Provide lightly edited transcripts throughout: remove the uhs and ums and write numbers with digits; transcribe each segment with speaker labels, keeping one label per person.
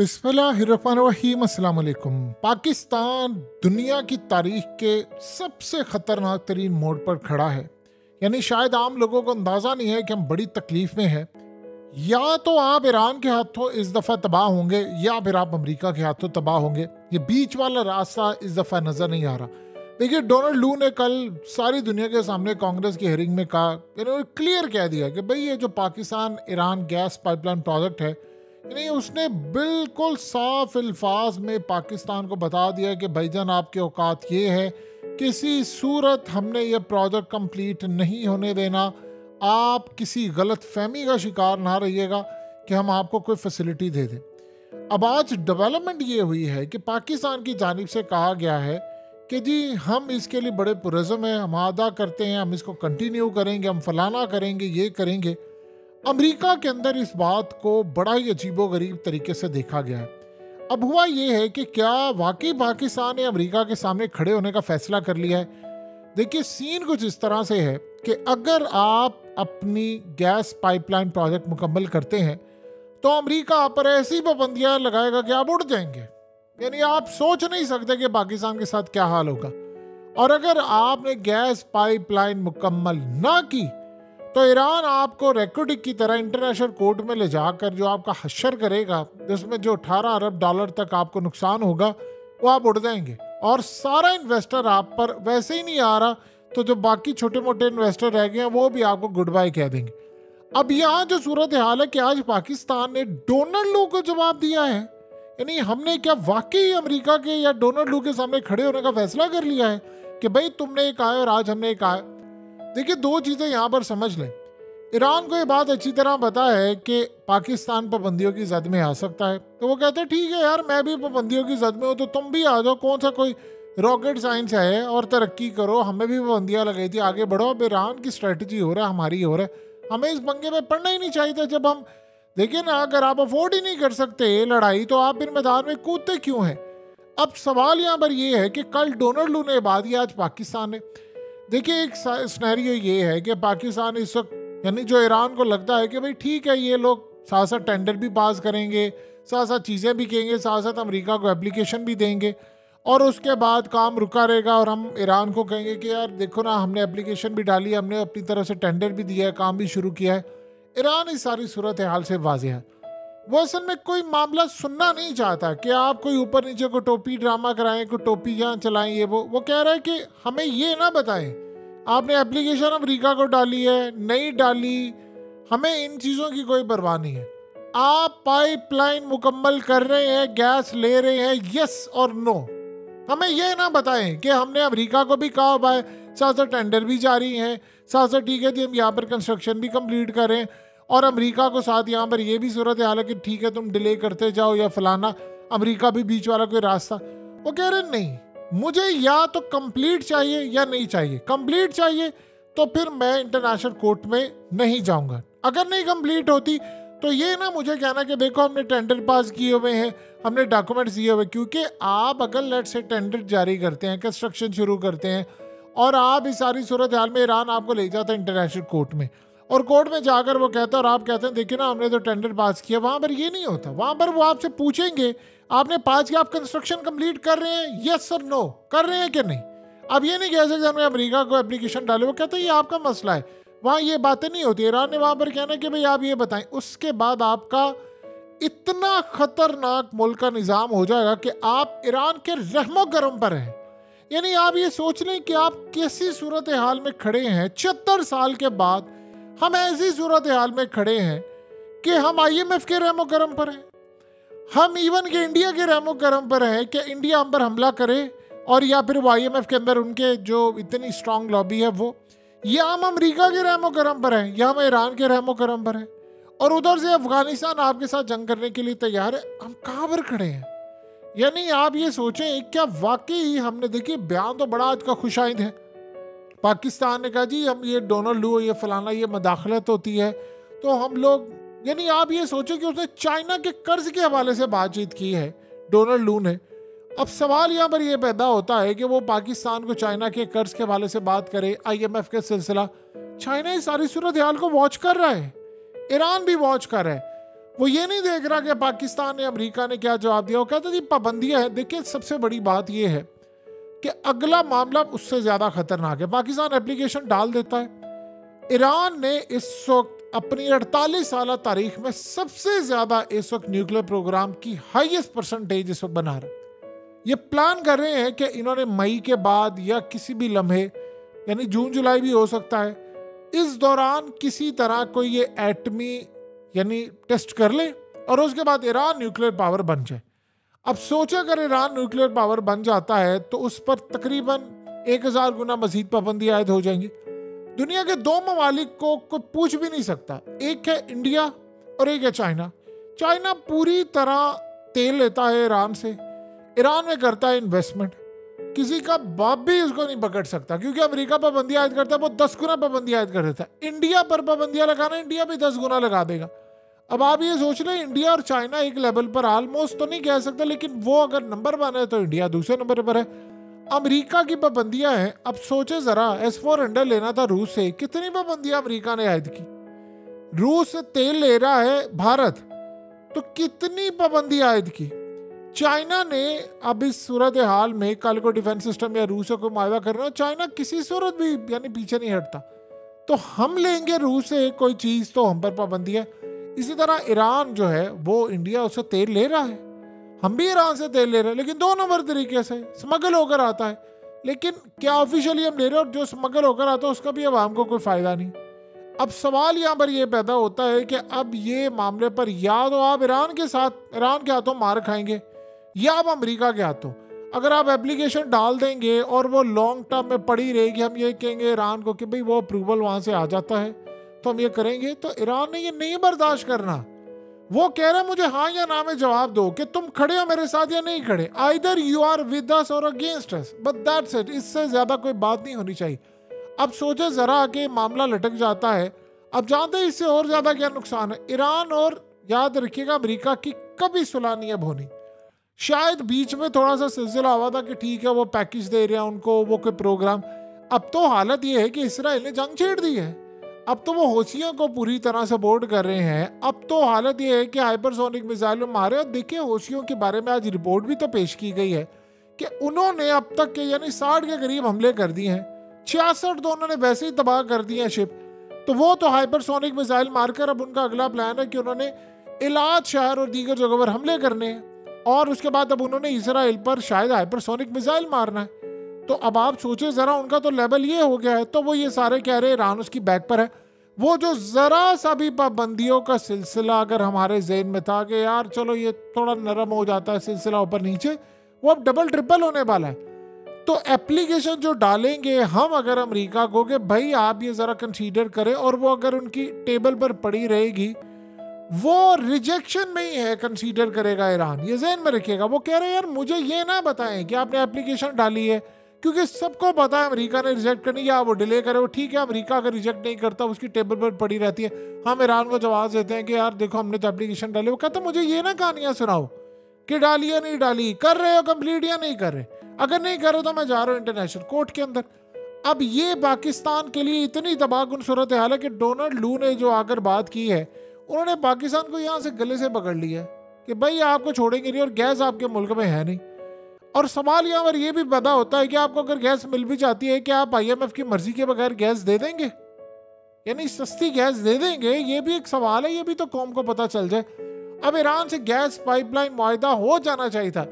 Speaker 1: बिस्मिल्लाहिर्रहमानिर्रहीम। अस्सलाम वालेकुम। पाकिस्तान दुनिया की तारीख के सबसे ख़तरनाक तरीन मोड़ पर खड़ा है। यानी शायद आम लोगों को अंदाज़ा नहीं है कि हम बड़ी तकलीफ़ में हैं। या तो आप ईरान के हाथों इस दफ़ा तबाह होंगे या फिर आप अमेरिका के हाथों तबाह होंगे। ये बीच वाला रास्ता इस दफ़ा नज़र नहीं आ रहा। देखिए, डोनाल्ड लू ने कल सारी दुनिया के सामने कांग्रेस की हेयरिंग में कहा, इन्होंने क्लियर कह दिया कि भाई ये जो Pakistan Iran gas pipeline project है, यानी उसने बिल्कुल साफ अल्फाज में पाकिस्तान को बता दिया कि भाईजान आपके औकात ये है, किसी सूरत हमने ये प्रोजेक्ट कंप्लीट नहीं होने देना। आप किसी गलत फहमी का शिकार ना रहिएगा कि हम आपको कोई फैसिलिटी दे दें। अब आज डेवलपमेंट ये हुई है कि पाकिस्तान की जानिब से कहा गया है कि जी हम इसके लिए बड़े पुरज़म हैं, हम अदा करते हैं, हम इसको कंटिन्यू करेंगे, हम फलाना करेंगे, ये करेंगे। अमेरिका के अंदर इस बात को बड़ा ही अजीबो गरीब तरीके से देखा गया है। अब हुआ ये है कि क्या वाकई पाकिस्तान ने अमेरिका के सामने खड़े होने का फैसला कर लिया है। देखिए, सीन कुछ इस तरह से है कि अगर आप अपनी गैस पाइपलाइन प्रोजेक्ट मुकम्मल करते हैं तो अमेरिका आप पर ऐसी पाबंदियां लगाएगा कि आप उड़ जाएंगे। यानी आप सोच नहीं सकते कि पाकिस्तान के साथ क्या हाल होगा। और अगर आपने गैस पाइपलाइन मुकम्मल ना की तो ईरान आपको रेकोर्डिक की तरह इंटरनेशनल कोर्ट में ले जाकर जो आपका हश्र करेगा, जिसमें जो 18 अरब डॉलर तक आपको नुकसान होगा, वो आप उड़ जाएंगे। और सारा इन्वेस्टर आप पर वैसे ही नहीं आ रहा, तो जो बाकी छोटे मोटे इन्वेस्टर रह गए हैं वो भी आपको गुड बाय कह देंगे। अब यहाँ जो सूरत हाल है कि आज पाकिस्तान ने डोनाल्ड लू को जवाब दिया है। यानी हमने क्या वाकई अमेरिका के या डोनाल्ड लू के सामने खड़े होने का फैसला कर लिया है कि भाई तुमने एक आया और आज हमने एक आया। देखिए, दो चीज़ें यहाँ पर समझ लें। ईरान को ये बात अच्छी तरह पता है कि पाकिस्तान पाबंदियों की जद में आ सकता है, तो वो कहते हैं ठीक है यार, मैं भी पाबंदियों की जद में हूँ तो तुम भी आ जाओ, कौन सा कोई रॉकेट साइंस है, और तरक्की करो, हमें भी पाबंदियाँ लगाई थी, आगे बढ़ो। अब ईरान की स्ट्रेटजी हो रहा है, हमारी हो रहा है, हमें इस पंगे में पड़ना ही नहीं चाहिए था। जब हम देखिए ना, अगर आप अफोर्ड ही नहीं कर सकते लड़ाई तो आप फिर मैदान में कूदते क्यों हैं। अब सवाल यहाँ पर ये है कि कल डोनाल्ड लू ने बात किया, आज पाकिस्तान ने। देखिए, एक सिनेरियो ये है कि पाकिस्तान इस वक्त, यानी जो ईरान को लगता है कि भाई ठीक है, ये लोग साथ साथ टेंडर भी पास करेंगे, साथ साथ चीज़ें भी कहेंगे, साथ साथ अमेरिका को एप्लीकेशन भी देंगे, और उसके बाद काम रुका रहेगा और हम ईरान को कहेंगे कि यार देखो ना, हमने एप्लीकेशन भी डाली, हमने अपनी तरफ से टेंडर भी दिया है, काम भी शुरू किया है। ईरान इस सारी सूरत हाल से वाज़ेह है। वो असल में कोई मामला सुनना नहीं चाहता कि आप कोई ऊपर नीचे को टोपी ड्रामा कराएं, कोई टोपी यहाँ चलाएं, ये वो कह रहा है कि हमें ये ना बताएं आपने एप्लीकेशन अमेरिका को डाली है नहीं डाली, हमें इन चीज़ों की कोई परवाह नहीं है। आप पाइपलाइन मुकम्मल कर रहे हैं, गैस ले रहे हैं, यस और नो, हमें ये ना बताएं कि हमने अमेरिका को भी कहा हुआ है, साथ साथ टेंडर भी जारी हैं, साथ साथ ठीक है जी हम यहाँ पर कंस्ट्रक्शन भी कंप्लीट करें, और अमेरिका को साथ यहाँ पर ये भी सूरत हाल है कि ठीक है तुम डिले करते जाओ या फलाना, अमेरिका भी बीच वाला कोई रास्ता। वो कह रहे नहीं, मुझे या तो कंप्लीट चाहिए या नहीं चाहिए। कंप्लीट चाहिए तो फिर मैं इंटरनेशनल कोर्ट में नहीं जाऊंगा। अगर नहीं कंप्लीट होती तो ये ना मुझे कहना कि देखो हमने टेंडर पास किए हुए हैं, हमने डॉक्यूमेंट्स दिए हुए। क्योंकि आप अगर लेट से टेंडर जारी करते हैं, कंस्ट्रक्शन शुरू करते हैं, और आप इस सारी सूरत हाल में ईरान आपको ले जाता है इंटरनेशनल कोर्ट में, और कोर्ट में जाकर वो कहता है और आप कहते हैं देखिए ना हमने तो टेंडर पास किया, वहाँ पर ये नहीं होता। वहाँ पर वो आपसे पूछेंगे आपने पास किया, आप कंस्ट्रक्शन कंप्लीट कर रहे हैं, यस और नो, कर रहे हैं कि नहीं। अब ये नहीं कह सकते हमने अमेरिका को एप्लीकेशन डाले, वो कहते हैं ये आपका मसला है। वहाँ ये बातें नहीं होती। ईरान ने वहाँ पर कहना कि भाई आप ये बताएं। उसके बाद आपका इतना खतरनाक मुल्क का निज़ाम हो जाएगा कि आप ईरान के रहमो करम पर हैं। यानी आप ये सोच लें कि आप कैसी सूरत हाल में खड़े हैं। 76 साल के बाद हम ऐसी सूरत हाल में खड़े हैं कि हम IMF के रहमो करम पर हैं, हम इवन के इंडिया के रहमो करम पर हैं कि इंडिया हम पर हमला करे, और या फिर वो IMF के अंदर उनके जो इतनी स्ट्रांग लॉबी है वो, या हम अमेरिका के रहमो करम पर हैं, या हम ईरान के रहमो करम पर हैं, और उधर से अफगानिस्तान आपके साथ जंग करने के लिए तैयार है। हम कहाँ पर खड़े हैं। यानी आप ये सोचें क्या वाकई हमने, देखिए बयान तो बड़ा आज का खुशाइंद है। पाकिस्तान ने कहा जी हम ये डोनाल्ड लू ये फलाना ये मदाखलत होती है तो हम लोग, यानी आप ये सोचें कि उसने चाइना के कर्ज के हवाले से बातचीत की है डोनाल्ड लू ने। अब सवाल यहाँ पर यह पैदा होता है कि वो पाकिस्तान को चाइना के कर्ज के हवाले से बात करे, IMF के सिलसिला। चाइना इस सारी सूरत हाल को वॉच कर रहा है, ईरान भी वॉच कर रहा है। वो ये नहीं देख रहा कि पाकिस्तान ने अमेरिका ने क्या जवाब दिया। वो कहता जी पाबंदियां हैं। देखिए सबसे बड़ी बात ये है कि अगला मामला उससे ज़्यादा खतरनाक है। पाकिस्तान एप्लीकेशन डाल देता है। ईरान ने इस वक्त अपनी 48 साल तारीख में सबसे ज़्यादा इस वक्त न्यूक्लियर प्रोग्राम की हाईएस्ट परसेंटेज इस वक्त बना रहा है। ये प्लान कर रहे हैं कि इन्होंने मई के बाद या किसी भी लम्हे, यानी जून जुलाई भी हो सकता है, इस दौरान किसी तरह कोई ये एटमी यानी टेस्ट कर ले और उसके बाद ईरान न्यूक्लियर पावर बन जाए। अब सोचे अगर ईरान न्यूक्लियर पावर बन जाता है तो उस पर तकरीबन 1000 गुना मजीद पाबंदी आयद हो जाएंगी। दुनिया के दो ममालिक को कोई पूछ भी नहीं सकता, एक है इंडिया और एक है चाइना। चाइना पूरी तरह तेल लेता है ईरान से, ईरान में करता है इन्वेस्टमेंट, किसी का बाप भी उसको नहीं पकड़ सकता क्योंकि अमेरिका पाबंदी आयद करता है, वो 10 गुना पाबंदी आयद कर देता है। इंडिया पर पाबंदियां लगाना, इंडिया भी 10 गुना लगा देगा। अब आप ये सोच लें इंडिया और चाइना एक लेवल पर ऑलमोस्ट तो नहीं कह सकते, लेकिन वो अगर नंबर 1 है तो इंडिया दूसरे नंबर पर है। अमेरिका की पाबंदियां हैं। अब सोचे जरा S-400 लेना था रूस से, कितनी पाबंदियां अमेरिका ने आयद की। रूस से तेल ले रहा है भारत, तो कितनी पाबंदी आयद की। चाइना ने अब इस सूरत हाल में कल को डिफेंस सिस्टम या रूस से कोई मुआहदा करना, चाइना किसी सूरत भी यानी पीछे नहीं हटता। तो हम लेंगे रूस से कोई चीज़ तो हम पर पाबंदी है। इसी तरह ईरान जो है वो इंडिया उससे तेल ले रहा है, हम भी ईरान से तेल ले रहे हैं, लेकिन 2 नंबर तरीके से स्मगल होकर आता है। लेकिन क्या ऑफिशियली हम ले रहे हैं, और जो स्मगल होकर आता है उसका भी अब हमको कोई फ़ायदा नहीं। अब सवाल यहाँ पर यह पैदा होता है कि अब ये मामले पर या तो आप ईरान के हाथों मार खाएंगे या आप अमेरिका के हाथों। अगर आप एप्लीकेशन डाल देंगे और वो लॉन्ग टर्म में पड़ी रहेगी, हम ये कहेंगे ईरान को कि भाई वो अप्रूवल वहाँ से आ जाता है तो हम ये करेंगे, तो ईरान ने ये नहीं बर्दाश्त करना। वो कह रहे हैं मुझे हाँ या ना में जवाब दो कि तुम खड़े हो मेरे साथ या नहीं खड़े, either you are with us और against us, but that's it. इससे ज्यादा कोई बात नहीं होनी चाहिए। अब सोचे जरा कि मामला लटक जाता है। अब जानते हैं इससे और ज्यादा क्या नुकसान है। ईरान और याद रखिएगा अमेरिका की कभी सुलह नहीं अब होनी। शायद बीच में थोड़ा सा सिलसिला हुआ था कि ठीक है वो पैकेज दे रहे हैं उनको, वो कोई प्रोग्राम। अब तो हालत ये है कि इसराइल ने जंग छेड़ दी है। अब तो वो हौसियों को पूरी तरह सपोर्ट कर रहे हैं। अब तो हालत ये है कि हाइपरसोनिक मिसाइल मारे। और देखिए हौसियों के बारे में आज रिपोर्ट भी तो पेश की गई है कि उन्होंने अब तक के यानी 60 के करीब हमले कर दिए हैं। 66 तो उन्होंने वैसे ही तबाह कर दिए हैं शिप। तो वो तो हाइपरसोनिक मिसाइल मारकर अब उनका अगला प्लान है कि उन्होंने इलाज शहर और दीगर जगहों पर हमले करने हैं, और उसके बाद अब उन्होंने इसराइल पर शायद हाइपरसोनिक मिसाइल मारना है। तो अब आप सोचे जरा उनका तो लेवल ये हो गया है। तो वो ये सारे कह रहे हैं ईरान उसकी बैक पर है। वो जो जरा सा भी पाबंदियों का सिलसिला अगर हमारे ज़हन में था कि यार चलो ये थोड़ा नरम हो जाता है सिलसिला ऊपर नीचे, वो अब डबल ट्रिपल होने वाला है। तो एप्लीकेशन जो डालेंगे हम अगर अमेरिका को कि भाई आप ये ज़रा कंसीडर करें, और वो अगर उनकी टेबल पर पड़ी रहेगी, वो रिजेक्शन में ही है, कंसीडर करेगा ईरान। ये ज़हन में रखिएगा। वो कह रहे हैं यार मुझे ये ना बताएं कि आपने एप्लीकेशन डाली है, क्योंकि सबको पता है अमेरिका ने रिजेक्ट करनी, या वो डिले करे वो ठीक है। अमेरिका अगर रिजेक्ट नहीं करता उसकी टेबल पर पड़ी रहती है। हम ईरान को जवाब देते हैं कि यार देखो हमने तो एप्लीकेशन डाली। वो कहता मुझे ये ना कहानियां सुनाओ कि डाली या नहीं डाली, कर रहे हो कंप्लीट या नहीं कर रहे। अगर नहीं कर रहे तो मैं जा रहा हूँ इंटरनेशनल कोर्ट के अंदर। अब ये पाकिस्तान के लिए इतनी तबाहकुन सूरत हाल है कि डोनाल्ड लू ने जो आकर बात की है, उन्होंने पाकिस्तान को यहाँ से गले से पकड़ लिया कि भाई आपको छोड़ेंगे नहीं और गैस आपके मुल्क में है नहीं। और सवाल यहाँ पर यह भी पैदा होता है कि आपको अगर गैस मिल भी जाती है कि आप IMF की मर्जी के बगैर गैस दे देंगे, यानी सस्ती गैस दे देंगे। ये भी एक सवाल है, ये भी तो कौम को पता चल जाए। अब ईरान से गैस पाइपलाइन मुआहदा हो जाना चाहिए था।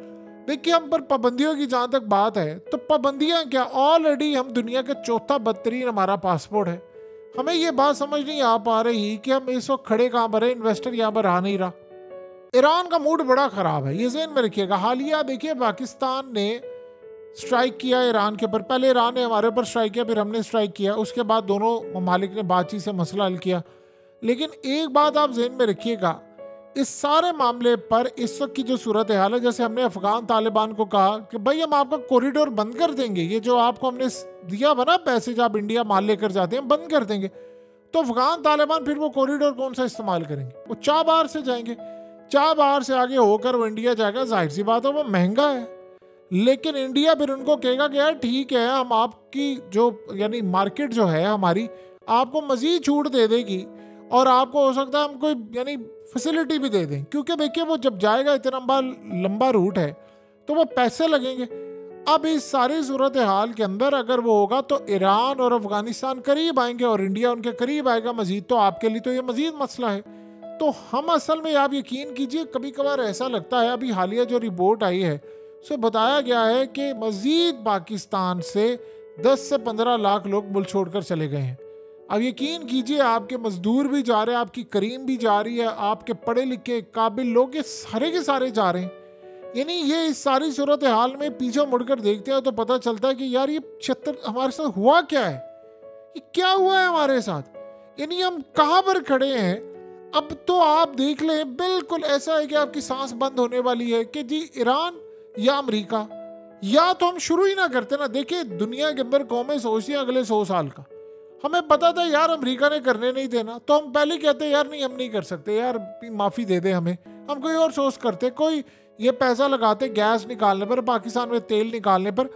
Speaker 1: देखिए हम पर पाबंदियों की जहाँ तक बात है तो पाबंदियाँ क्या, ऑलरेडी हम दुनिया का चौथा बदतरीन हमारा पासपोर्ट है। हमें ये बात समझ नहीं आ पा रही कि हम इस वक्त खड़े कहाँ पर है, इन्वेस्टर यहाँ पर आ नहीं रहा। ईरान का मूड बड़ा ख़राब है, ये ज़हन में रखिएगा। हालिया देखिए पाकिस्तान ने स्ट्राइक किया ईरान के ऊपर, पहले ईरान ने हमारे ऊपर स्ट्राइक किया, फिर हमने स्ट्राइक किया, उसके बाद दोनों ममालिक ने बातचीत से मसला हल किया। लेकिन एक बात आप जहन में रखिएगा, इस सारे मामले पर इस वक्त की जो सूरत हाल है, जैसे हमने अफगान तालिबान को कहा कि भाई हम आपका कॉरिडोर बंद कर देंगे, ये जो आपको हमने दिया बना पैसेज आप इंडिया माल लेकर जाते हैं बंद कर देंगे। तो अफगान तालिबान फिर वो कॉरिडोर कौन सा इस्तेमाल करेंगे? वो चाबहार से जाएंगे, चाबहार से आगे होकर वो इंडिया जाएगा। जाहिर सी बात है वो महंगा है, लेकिन इंडिया फिर उनको कहेगा कि यार ठीक है हम आपकी जो यानी मार्केट जो है हमारी आपको मजीद छूट दे देगी, और आपको हो सकता है हम कोई यानी फैसिलिटी भी दे दें, क्योंकि देखिए वो जब जाएगा इतना लंबा रूट है तो वो पैसे लगेंगे। अब इस सारी सूरत हाल के अंदर अगर वो होगा तो ईरान और अफगानिस्तान करीब आएंगे और इंडिया उनके करीब आएगा मजीद, तो आपके लिए तो ये मजीद मसला है। तो हम असल में आप यकीन कीजिए कभी कभार ऐसा लगता है, अभी हालिया जो रिपोर्ट आई है उसमें बताया गया है कि मजीद पाकिस्तान से 10 से 15 लाख लोग मुल्क छोड़कर चले गए हैं। अब यकीन कीजिए आपके मजदूर भी जा रहे हैं, आपकी करीम भी जा रही है, आपके पढ़े लिखे काबिल लोग ये सारे के सारे जा रहे हैं। यानी ये इस सारी सूरत हाल में पीछे मुड़कर देखते हैं तो पता चलता है कि यार ये 76 हमारे साथ हुआ क्या है, ये क्या हुआ है हमारे साथ, यानी हम कहाँ पर खड़े हैं। अब तो आप देख लें बिल्कुल ऐसा है कि आपकी सांस बंद होने वाली है कि जी ईरान या अमेरिका, या तो हम शुरू ही ना करते ना। देखिए दुनिया के अंदर कौमें सोचती हैं अगले 100 साल का, हमें पता था यार अमेरिका ने करने नहीं देना तो हम पहले कहते यार नहीं हम नहीं कर सकते, यार माफ़ी दे दे हमें, हम कोई और सोच करते, कोई ये पैसा लगाते गैस निकालने पर, पाकिस्तान में तेल निकालने पर।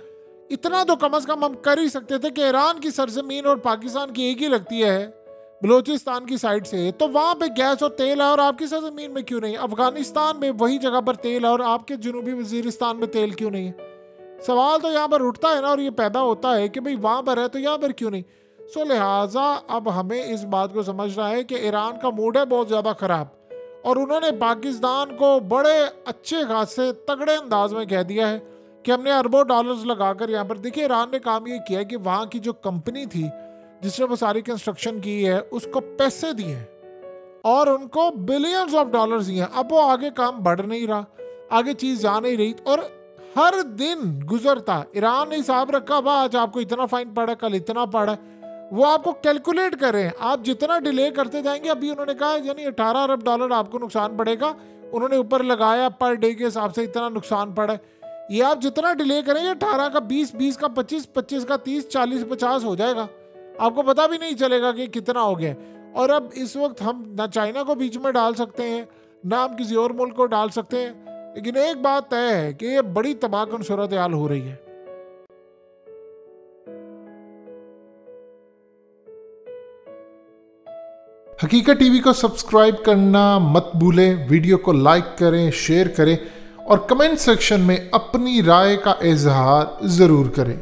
Speaker 1: इतना तो कम से कम हम कर ही सकते थे कि ईरान की सरजमीन और पाकिस्तान की एक ही लगती है बलूचिस्तान की साइड से, तो वहाँ पे गैस और तेल है और आपकी सरजमीन में क्यों नहीं, अफगानिस्तान में वही जगह पर तेल है और आपके जनूबी वजीरिस्तान में तेल क्यों नहीं है। सवाल तो यहाँ पर उठता है ना, और ये पैदा होता है कि भाई वहाँ पर है तो यहाँ पर क्यों नहीं। सो लिहाजा अब हमें इस बात को समझना है कि ईरान का मूड है बहुत ज़्यादा ख़राब, और उन्होंने पाकिस्तान को बड़े अच्छे खासे तगड़े अंदाज में कह दिया है कि हमने अरबों डॉलर्स लगाकर यहाँ पर। देखिए ईरान ने काम ये किया कि वहाँ की जो कंपनी थी जिसने वो सारी कंस्ट्रक्शन की है उसको पैसे दिए और उनको बिलियंस ऑफ डॉलर्स दिए। अब वो आगे काम बढ़ नहीं रहा, आगे चीज़ जा नहीं रही, और हर दिन गुजरता ईरान ने हिसाब रखा हुआ आज आपको इतना फाइन पड़ा, कल इतना पड़ा, वो आपको कैलकुलेट कर रहे हैं। आप जितना डिले करते जाएंगे, अभी उन्होंने कहा यानी 18 अरब डॉलर आपको नुकसान पड़ेगा, उन्होंने ऊपर लगाया पर डे के हिसाब से इतना नुकसान पड़ा। ये आप जितना डिले करेंगे 18 का 20, 20 का 25, 25 का 30, 40, 50 हो जाएगा, आपको पता भी नहीं चलेगा कि कितना हो गया। और अब इस वक्त हम ना चाइना को बीच में डाल सकते हैं ना हम किसी और मुल्क को डाल सकते हैं, लेकिन एक बात तय है कि ये बड़ी तबाहकुन सूरत हाल हो रही है। हकीकत टीवी को सब्सक्राइब करना मत भूलें, वीडियो को लाइक करें, शेयर करें और कमेंट सेक्शन में अपनी राय का इजहार ज़रूर करें।